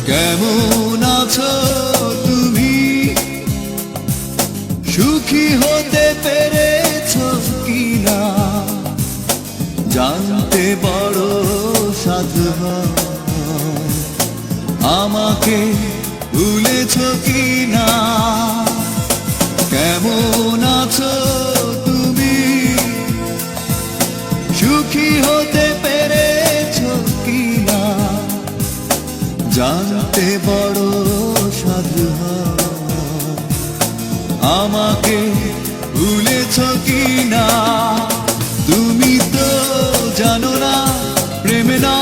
কেমন আছো তুমি, সুখী হতে পেরেছো কিনা, জানতে বড় সাধু হয়। আমাকে ভুলেছো কিনা, কেমন আছো তুমি, সুখী হতে পেরেছো কিনা, জানতে বড় সাধু হয়। আমাকে ভুলেছো কিনা, তুমি তো জানো না প্রেমে না